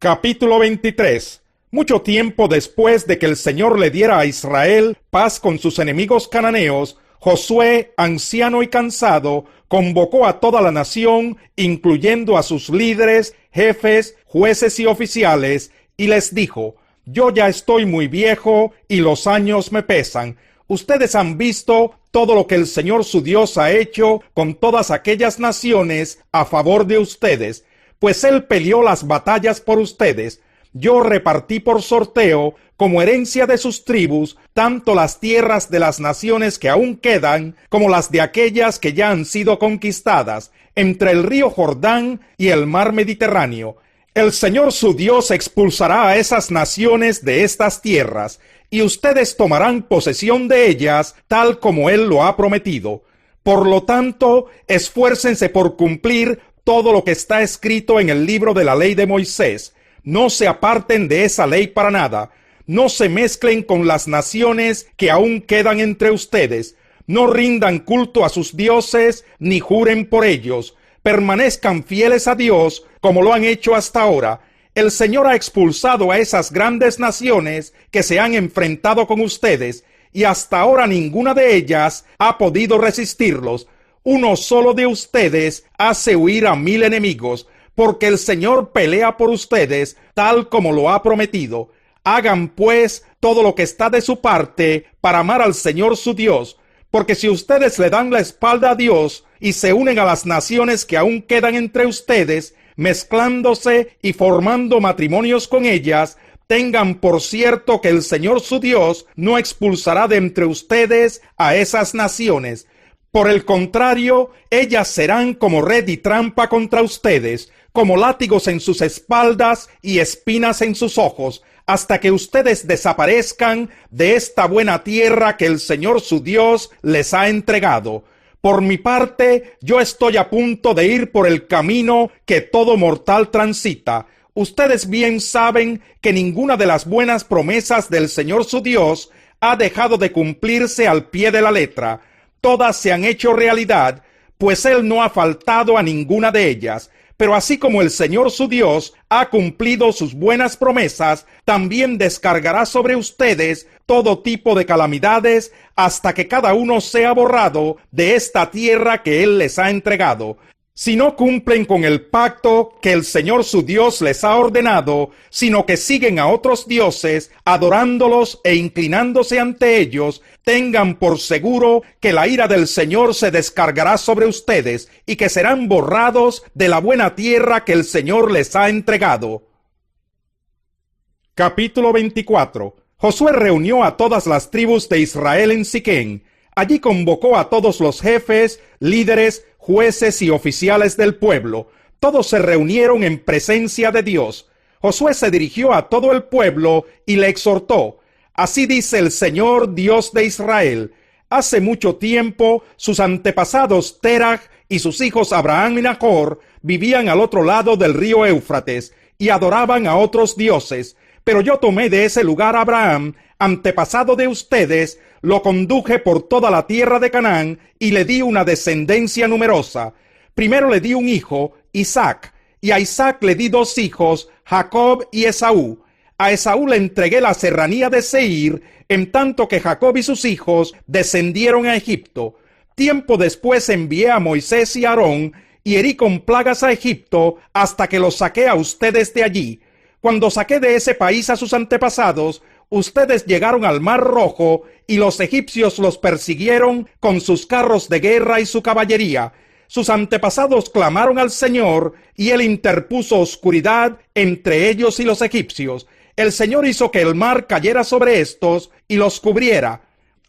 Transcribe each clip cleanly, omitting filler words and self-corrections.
Capítulo 23. Mucho tiempo después de que el Señor le diera a Israel paz con sus enemigos cananeos, Josué, anciano y cansado, convocó a toda la nación, incluyendo a sus líderes, jefes, jueces y oficiales, y les dijo: yo ya estoy muy viejo y los años me pesan. Ustedes han visto todo lo que el Señor su Dios ha hecho con todas aquellas naciones a favor de ustedes, pues Él peleó las batallas por ustedes. Yo repartí por sorteo, como herencia de sus tribus, tanto las tierras de las naciones que aún quedan, como las de aquellas que ya han sido conquistadas, entre el río Jordán y el mar Mediterráneo. El Señor su Dios expulsará a esas naciones de estas tierras, y ustedes tomarán posesión de ellas, tal como Él lo ha prometido. Por lo tanto, esfuércense por cumplir todo lo que está escrito en el libro de la ley de Moisés. No se aparten de esa ley para nada. No se mezclen con las naciones que aún quedan entre ustedes. No rindan culto a sus dioses, ni juren por ellos. Permanezcan fieles a Dios, como lo han hecho hasta ahora. El Señor ha expulsado a esas grandes naciones que se han enfrentado con ustedes, y hasta ahora ninguna de ellas ha podido resistirlos. Uno solo de ustedes hace huir a 1000 enemigos, porque el Señor pelea por ustedes, tal como lo ha prometido. Hagan, pues, todo lo que está de su parte para amar al Señor su Dios, porque si ustedes le dan la espalda a Dios y se unen a las naciones que aún quedan entre ustedes, mezclándose y formando matrimonios con ellas, tengan por cierto que el Señor su Dios no expulsará de entre ustedes a esas naciones. Por el contrario, ellas serán como red y trampa contra ustedes, como látigos en sus espaldas y espinas en sus ojos, hasta que ustedes desaparezcan de esta buena tierra que el Señor su Dios les ha entregado. Por mi parte, yo estoy a punto de ir por el camino que todo mortal transita. Ustedes bien saben que ninguna de las buenas promesas del Señor su Dios ha dejado de cumplirse al pie de la letra. Todas se han hecho realidad, pues Él no ha faltado a ninguna de ellas. Pero así como el Señor su Dios ha cumplido sus buenas promesas, también descargará sobre ustedes todo tipo de calamidades hasta que cada uno sea borrado de esta tierra que Él les ha entregado. Si no cumplen con el pacto que el Señor su Dios les ha ordenado, sino que siguen a otros dioses, adorándolos e inclinándose ante ellos, tengan por seguro que la ira del Señor se descargará sobre ustedes y que serán borrados de la buena tierra que el Señor les ha entregado. Capítulo 24. Josué reunió a todas las tribus de Israel en Siquén. Allí convocó a todos los jefes, líderes, jueces y oficiales del pueblo. Todos se reunieron en presencia de Dios. Josué se dirigió a todo el pueblo y le exhortó: así dice el Señor, Dios de Israel. Hace mucho tiempo sus antepasados Terach y sus hijos Abraham y Nahor vivían al otro lado del río Éufrates y adoraban a otros dioses. Pero yo tomé de ese lugar a Abraham, antepasado de ustedes, lo conduje por toda la tierra de Canaán y le di una descendencia numerosa. Primero le di un hijo, Isaac, y a Isaac le di 2 hijos, Jacob y Esaú. A Esaú le entregué la serranía de Seir, en tanto que Jacob y sus hijos descendieron a Egipto. Tiempo después envié a Moisés y a Aarón, y herí con plagas a Egipto, hasta que los saqué a ustedes de allí. Cuando saqué de ese país a sus antepasados, ustedes llegaron al Mar Rojo, y los egipcios los persiguieron con sus carros de guerra y su caballería. Sus antepasados clamaron al Señor, y Él interpuso oscuridad entre ellos y los egipcios. El Señor hizo que el mar cayera sobre estos y los cubriera.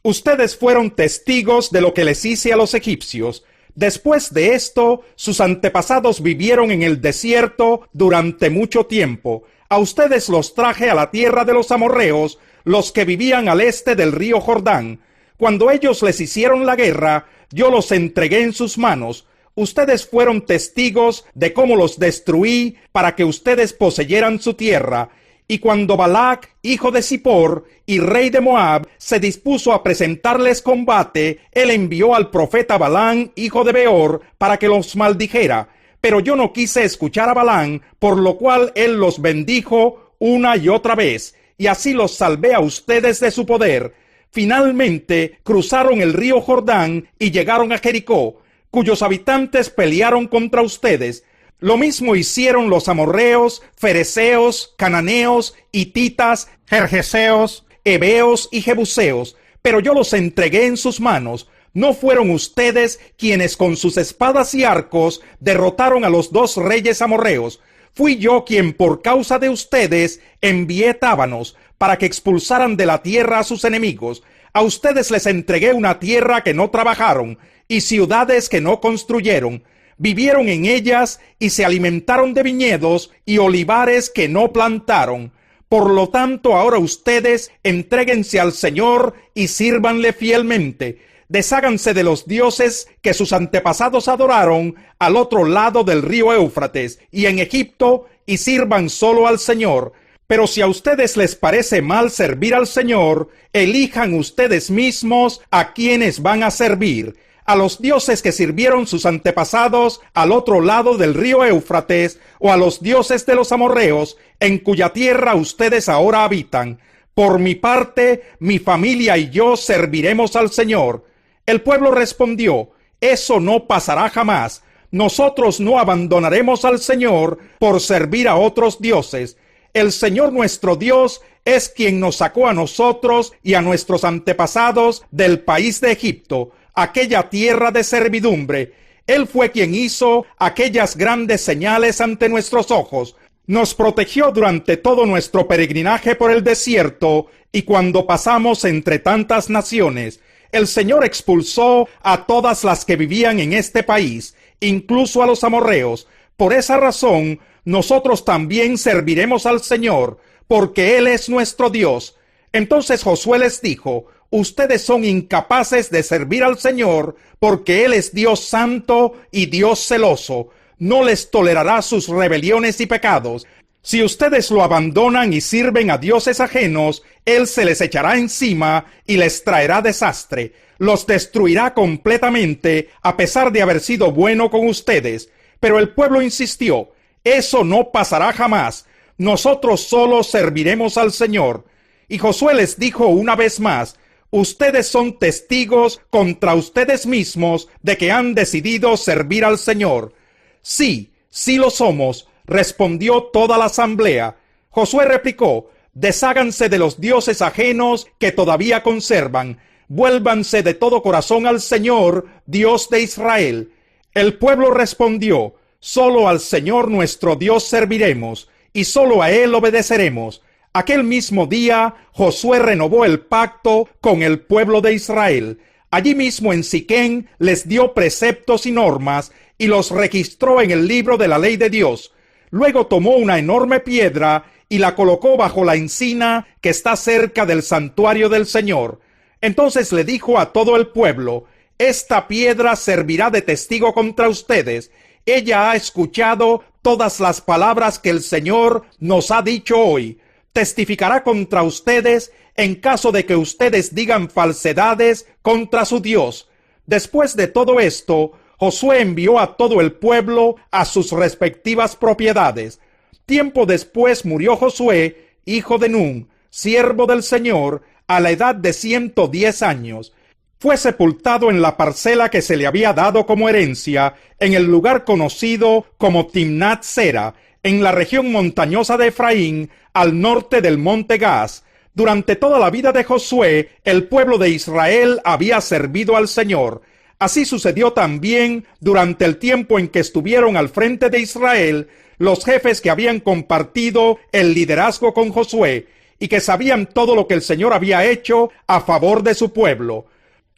Ustedes fueron testigos de lo que les hice a los egipcios. Después de esto, sus antepasados vivieron en el desierto durante mucho tiempo. A ustedes los traje a la tierra de los amorreos, los que vivían al este del río Jordán. Cuando ellos les hicieron la guerra, yo los entregué en sus manos. Ustedes fueron testigos de cómo los destruí para que ustedes poseyeran su tierra. Y cuando Balac, hijo de Zippor y rey de Moab, se dispuso a presentarles combate, él envió al profeta Balaam, hijo de Beor, para que los maldijera. Pero yo no quise escuchar a Balaam, por lo cual él los bendijo una y otra vez, y así los salvé a ustedes de su poder. Finalmente cruzaron el río Jordán y llegaron a Jericó, cuyos habitantes pelearon contra ustedes. Lo mismo hicieron los amorreos, fereceos, cananeos, hititas, gergeseos, heveos y jebuseos, pero yo los entregué en sus manos. ¿No fueron ustedes quienes con sus espadas y arcos derrotaron a los 2 reyes amorreos? Fui yo quien por causa de ustedes envié tábanos para que expulsaran de la tierra a sus enemigos. A ustedes les entregué una tierra que no trabajaron y ciudades que no construyeron. Vivieron en ellas y se alimentaron de viñedos y olivares que no plantaron. Por lo tanto, ahora ustedes entréguense al Señor y sírvanle fielmente. Desháganse de los dioses que sus antepasados adoraron al otro lado del río Éufrates y en Egipto, y sirvan solo al Señor. Pero si a ustedes les parece mal servir al Señor, elijan ustedes mismos a quienes van a servir: a los dioses que sirvieron sus antepasados al otro lado del río Éufrates, o a los dioses de los amorreos, en cuya tierra ustedes ahora habitan. Por mi parte, mi familia y yo serviremos al Señor. El pueblo respondió: eso no pasará jamás. Nosotros no abandonaremos al Señor por servir a otros dioses. El Señor nuestro Dios es quien nos sacó a nosotros y a nuestros antepasados del país de Egipto, aquella tierra de servidumbre. Él fue quien hizo aquellas grandes señales ante nuestros ojos. Nos protegió durante todo nuestro peregrinaje por el desierto y cuando pasamos entre tantas naciones. El Señor expulsó a todas las que vivían en este país, incluso a los amorreos. Por esa razón, nosotros también serviremos al Señor, porque Él es nuestro Dios. Entonces Josué les dijo: ustedes son incapaces de servir al Señor, porque Él es Dios santo y Dios celoso. No les tolerará sus rebeliones y pecados. Si ustedes lo abandonan y sirven a dioses ajenos, Él se les echará encima y les traerá desastre. Los destruirá completamente, a pesar de haber sido bueno con ustedes. Pero el pueblo insistió: eso no pasará jamás. Nosotros solo serviremos al Señor. Y Josué les dijo una vez más: ustedes son testigos contra ustedes mismos de que han decidido servir al Señor. Sí, sí lo somos, respondió toda la asamblea. Josué replicó: desháganse de los dioses ajenos que todavía conservan. Vuélvanse de todo corazón al Señor, Dios de Israel. El pueblo respondió: solo al Señor nuestro Dios serviremos, y solo a Él obedeceremos. Aquel mismo día, Josué renovó el pacto con el pueblo de Israel. Allí mismo en Siquén les dio preceptos y normas, y los registró en el libro de la ley de Dios. Luego tomó una enorme piedra y la colocó bajo la encina que está cerca del santuario del Señor. Entonces le dijo a todo el pueblo: esta piedra servirá de testigo contra ustedes. Ella ha escuchado todas las palabras que el Señor nos ha dicho hoy. Testificará contra ustedes en caso de que ustedes digan falsedades contra su Dios. Después de todo esto, Josué envió a todo el pueblo a sus respectivas propiedades. Tiempo después murió Josué, hijo de Nun, siervo del Señor, a la edad de 110 años. Fue sepultado en la parcela que se le había dado como herencia, en el lugar conocido como Timnat Sera, en la región montañosa de Efraín, al norte del monte Gaz. Durante toda la vida de Josué, el pueblo de Israel había servido al Señor. Así sucedió también durante el tiempo en que estuvieron al frente de Israel los jefes que habían compartido el liderazgo con Josué y que sabían todo lo que el Señor había hecho a favor de su pueblo.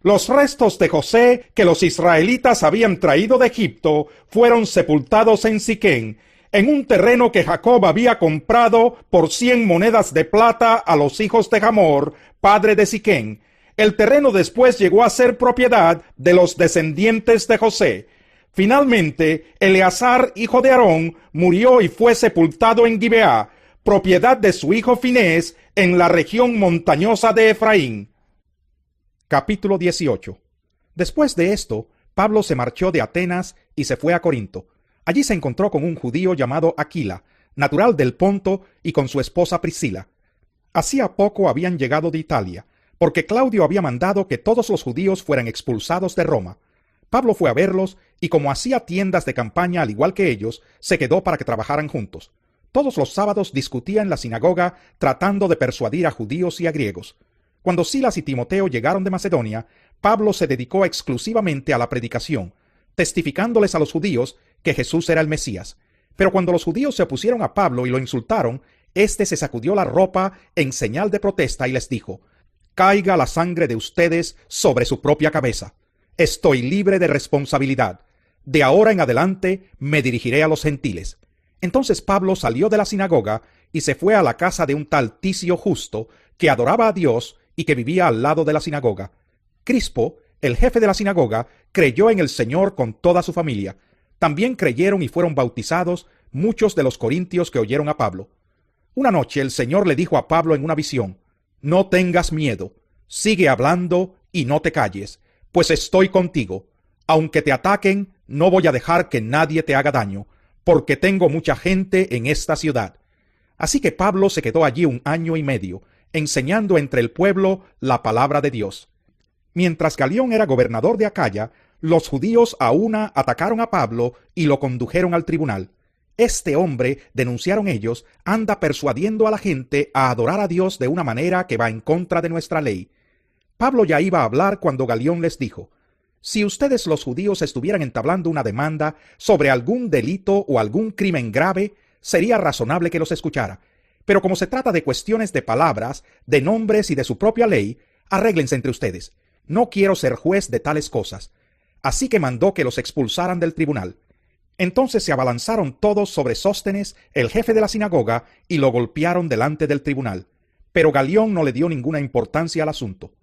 Los restos de José que los israelitas habían traído de Egipto fueron sepultados en Siquén, en un terreno que Jacob había comprado por 100 monedas de plata a los hijos de Hamor, padre de Siquén. El terreno después llegó a ser propiedad de los descendientes de José. Finalmente, Eleazar, hijo de Aarón, murió y fue sepultado en Gibeá, propiedad de su hijo Finés, en la región montañosa de Efraín. Capítulo 18. Después de esto, Pablo se marchó de Atenas y se fue a Corinto. Allí se encontró con un judío llamado Aquila, natural del Ponto, y con su esposa Priscila. Hacía poco habían llegado de Italia, porque Claudio había mandado que todos los judíos fueran expulsados de Roma. Pablo fue a verlos, y como hacía tiendas de campaña al igual que ellos, se quedó para que trabajaran juntos. Todos los sábados discutía en la sinagoga, tratando de persuadir a judíos y a griegos. Cuando Silas y Timoteo llegaron de Macedonia, Pablo se dedicó exclusivamente a la predicación, testificándoles a los judíos que Jesús era el Mesías. Pero cuando los judíos se opusieron a Pablo y lo insultaron, éste se sacudió la ropa en señal de protesta y les dijo: «Caiga la sangre de ustedes sobre su propia cabeza. Estoy libre de responsabilidad. De ahora en adelante me dirigiré a los gentiles». Entonces Pablo salió de la sinagoga y se fue a la casa de un tal Ticio Justo, que adoraba a Dios y que vivía al lado de la sinagoga. Crispo, el jefe de la sinagoga, creyó en el Señor con toda su familia. También creyeron y fueron bautizados muchos de los corintios que oyeron a Pablo. Una noche el Señor le dijo a Pablo en una visión: «No tengas miedo, sigue hablando y no te calles, pues estoy contigo. Aunque te ataquen, no voy a dejar que nadie te haga daño, porque tengo mucha gente en esta ciudad». Así que Pablo se quedó allí 1 año y medio, enseñando entre el pueblo la palabra de Dios. Mientras Galión era gobernador de Acaya, los judíos a una atacaron a Pablo y lo condujeron al tribunal. «Este hombre», denunciaron ellos, «anda persuadiendo a la gente a adorar a Dios de una manera que va en contra de nuestra ley». Pablo ya iba a hablar cuando Galión les dijo: «Si ustedes los judíos estuvieran entablando una demanda sobre algún delito o algún crimen grave, sería razonable que los escuchara. Pero como se trata de cuestiones de palabras, de nombres y de su propia ley, arréglense entre ustedes. No quiero ser juez de tales cosas». Así que mandó que los expulsaran del tribunal. Entonces se abalanzaron todos sobre Sóstenes, el jefe de la sinagoga, y lo golpearon delante del tribunal. Pero Galión no le dio ninguna importancia al asunto.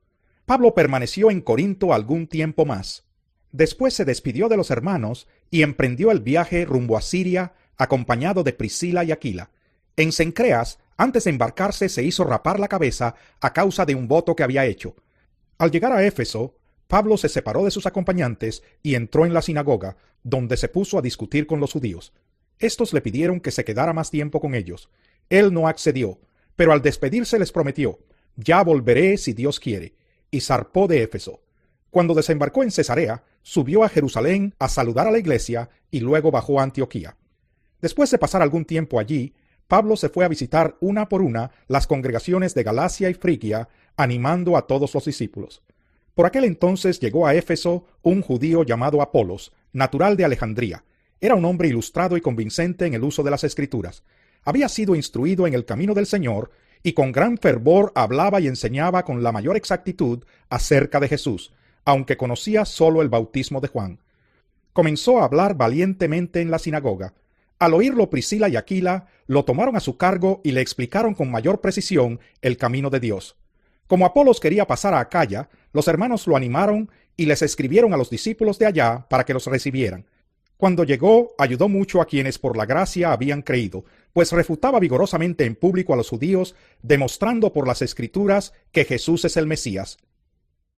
Pablo permaneció en Corinto algún tiempo más. Después se despidió de los hermanos y emprendió el viaje rumbo a Siria, acompañado de Priscila y Aquila. En Cencreas, antes de embarcarse, se hizo rapar la cabeza a causa de un voto que había hecho. Al llegar a Éfeso, Pablo se separó de sus acompañantes y entró en la sinagoga, donde se puso a discutir con los judíos. Estos le pidieron que se quedara más tiempo con ellos. Él no accedió, pero al despedirse les prometió: «Ya volveré si Dios quiere», y zarpó de Éfeso. Cuando desembarcó en Cesarea, subió a Jerusalén a saludar a la iglesia y luego bajó a Antioquía. Después de pasar algún tiempo allí, Pablo se fue a visitar una por una las congregaciones de Galacia y Frigia, animando a todos los discípulos. Por aquel entonces llegó a Éfeso un judío llamado Apolos, natural de Alejandría. Era un hombre ilustrado y convincente en el uso de las Escrituras. Había sido instruido en el camino del Señor y con gran fervor hablaba y enseñaba con la mayor exactitud acerca de Jesús, aunque conocía solo el bautismo de Juan. Comenzó a hablar valientemente en la sinagoga. Al oírlo, Priscila y Aquila lo tomaron a su cargo y le explicaron con mayor precisión el camino de Dios. Como Apolos quería pasar a Acaya, los hermanos lo animaron y les escribieron a los discípulos de allá para que los recibieran. Cuando llegó, ayudó mucho a quienes por la gracia habían creído, pues refutaba vigorosamente en público a los judíos, demostrando por las Escrituras que Jesús es el Mesías.